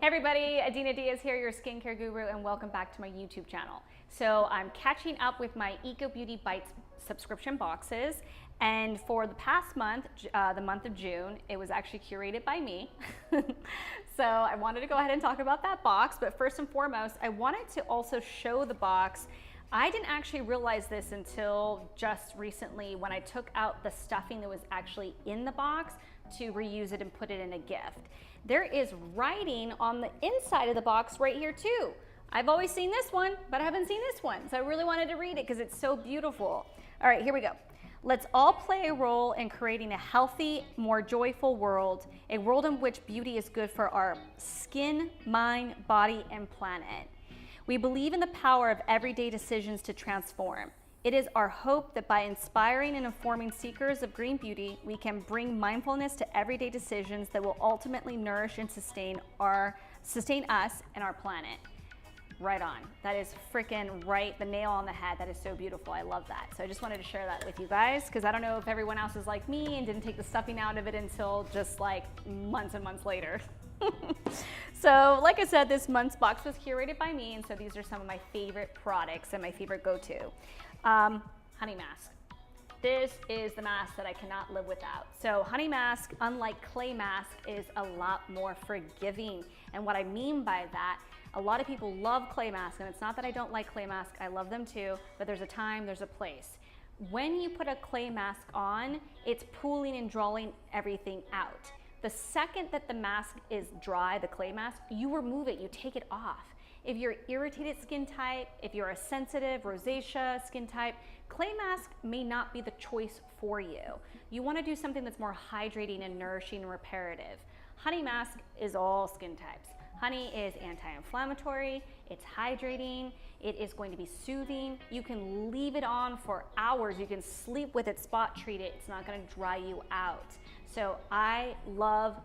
Hey everybody, Adina Diaz here, your skincare guru, and welcome back to my YouTube channel. So I'm catching up with my Ecobeauty Bytes subscription boxes, and for the past month, the month of June, it was actually curated by me. So I wanted to go ahead and talk about that box, but first and foremost, I wanted to also show the box. I didn't actually realize this until just recently when I took out the stuffing that was actually in the box to reuse it and put it in a gift. There is writing on the inside of the box right here too. I've always seen this one, but I haven't seen this one. So I really wanted to read it because it's so beautiful. All right, here we go. Let's all play a role in creating a healthy, more joyful world, a world in which beauty is good for our skin, mind, body, and planet. We believe in the power of everyday decisions to transform. It is our hope that by inspiring and informing seekers of green beauty, we can bring mindfulness to everyday decisions that will ultimately nourish and sustain us and our planet. Right on. That is freaking right, the nail on the head. That is so beautiful. I love that. So I just wanted to share that with you guys because I don't know if everyone else is like me and didn't take the stuffing out of it until just like months and months later. So like I said, this month's box was curated by me, and so these are some of my favorite products and my favorite go-to. Honey mask. This is the mask that I cannot live without. So honey mask, unlike clay mask, is a lot more forgiving. And what I mean by that, a lot of people love clay mask, and it's not that I don't like clay mask, I love them too, but there's a time, there's a place. When you put a clay mask on, it's pooling and drawing everything out. The second that the mask is dry, the clay mask, you remove it, you take it off. If you're irritated skin type, if you're a sensitive rosacea skin type, clay mask may not be the choice for you. You want to do something that's more hydrating and nourishing and reparative. Honey mask is all skin types. Honey is anti-inflammatory, it's hydrating, it is going to be soothing. You can leave it on for hours, you can sleep with it, spot treat it, it's not going to dry you out. So I love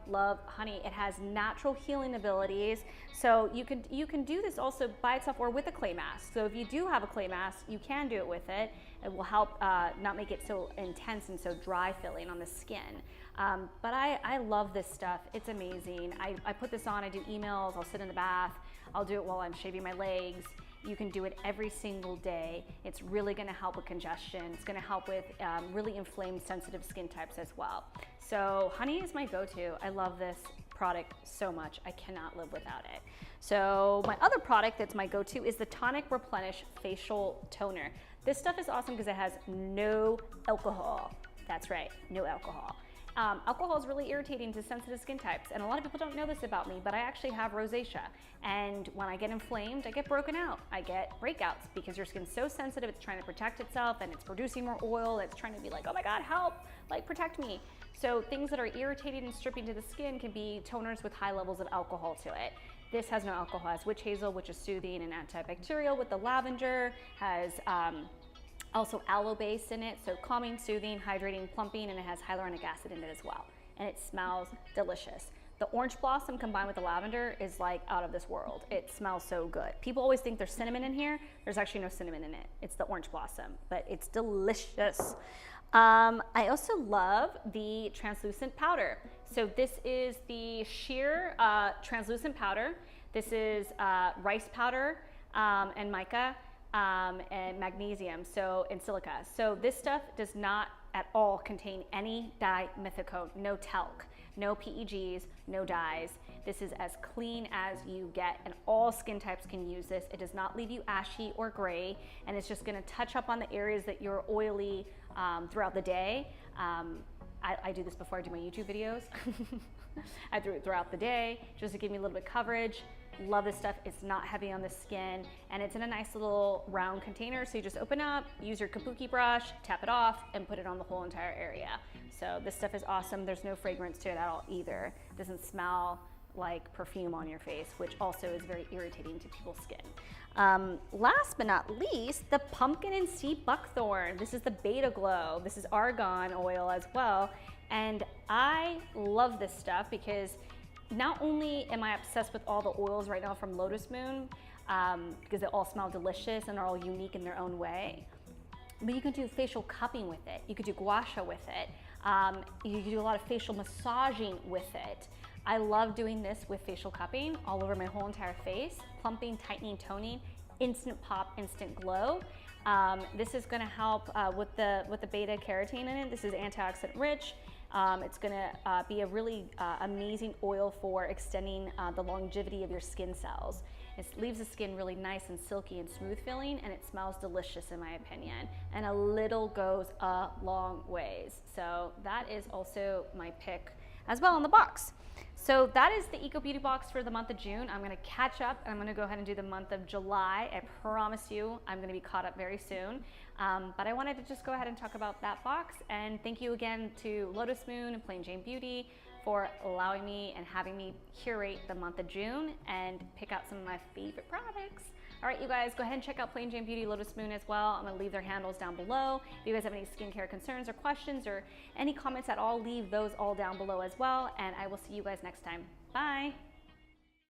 honey. It has natural healing abilities. So you can do this also by itself or with a clay mask. So if you do have a clay mask, you can do it with it. It will help not make it so intense and so dry feeling on the skin. But I love this stuff. It's amazing. I put this on, I do emails, I'll sit in the bath, I'll do it while I'm shaving my legs. You can do it every single day. It's really gonna help with congestion. It's gonna help with really inflamed, sensitive skin types as well. So honey is my go-to. I love this product so much. I cannot live without it. So my other product that's my go-to is the Tonic Replenish Facial Toner. This stuff is awesome because it has no alcohol. That's right, no alcohol. Alcohol is really irritating to sensitive skin types, and a lot of people don't know this about me, but I actually have rosacea, and when I get inflamed, I get broken out. I get breakouts because your skin's so sensitive, it's trying to protect itself, and it's producing more oil, it's trying to be like, oh my God, help, like protect me. So things that are irritating and stripping to the skin can be toners with high levels of alcohol to it. This has no alcohol, it has witch hazel, which is soothing and antibacterial, with the lavender, has also aloe base in it, so calming, soothing, hydrating, plumping, and it has hyaluronic acid in it as well. And it smells delicious. The orange blossom combined with the lavender is like out of this world. It smells so good. People always think there's cinnamon in here. There's actually no cinnamon in it. It's the orange blossom, but it's delicious. I also love the translucent powder. So this is the sheer translucent powder. This is rice powder and mica. And magnesium, and silica. So this stuff does not at all contain any dimethicone, no talc, no PEGs, no dyes. This is as clean as you get, and all skin types can use this. It does not leave you ashy or gray, and it's just gonna touch up on the areas that you're oily throughout the day. I do this before I do my YouTube videos. I do it throughout the day just to give me a little bit of coverage. Love this stuff. It's not heavy on the skin, and it's in a nice little round container. So you just open up, use your kabuki brush, tap it off, and put it on the whole entire area. So this stuff is awesome. There's no fragrance to it at all either. It doesn't smell like perfume on your face, which also is very irritating to people's skin. Last but not least, the pumpkin and sea buckthorn. This is the Beta Glow. This is argan oil as well. And I love this stuff because not only am I obsessed with all the oils right now from Lotus Moon, because they all smell delicious and are all unique in their own way, but you can do facial cupping with it. You could do gua sha with it. You can do a lot of facial massaging with it. I love doing this with facial cupping all over my whole entire face, plumping, tightening, toning, instant pop, instant glow. This is gonna help with the beta carotene in it. This is antioxidant rich. It's gonna be a really amazing oil for extending the longevity of your skin cells. It leaves the skin really nice and silky and smooth feeling, and it smells delicious in my opinion. And a little goes a long ways. So that is also my pick as well in the box. So that is the Ecobeauty box for the month of June. I'm gonna catch up and I'm gonna go ahead and do the month of July. I promise you I'm gonna be caught up very soon. But I wanted to just go ahead and talk about that box. And thank you again to Lotus Moon and Plain Jane Beauty for allowing me and having me curate the month of June and pick out some of my favorite products. All right, you guys, go ahead and check out Plain Jane Beauty, Lotus Moon as well. I'm gonna leave their handles down below. If you guys have any skincare concerns or questions or any comments at all, leave those all down below as well. And I will see you guys next time. Bye.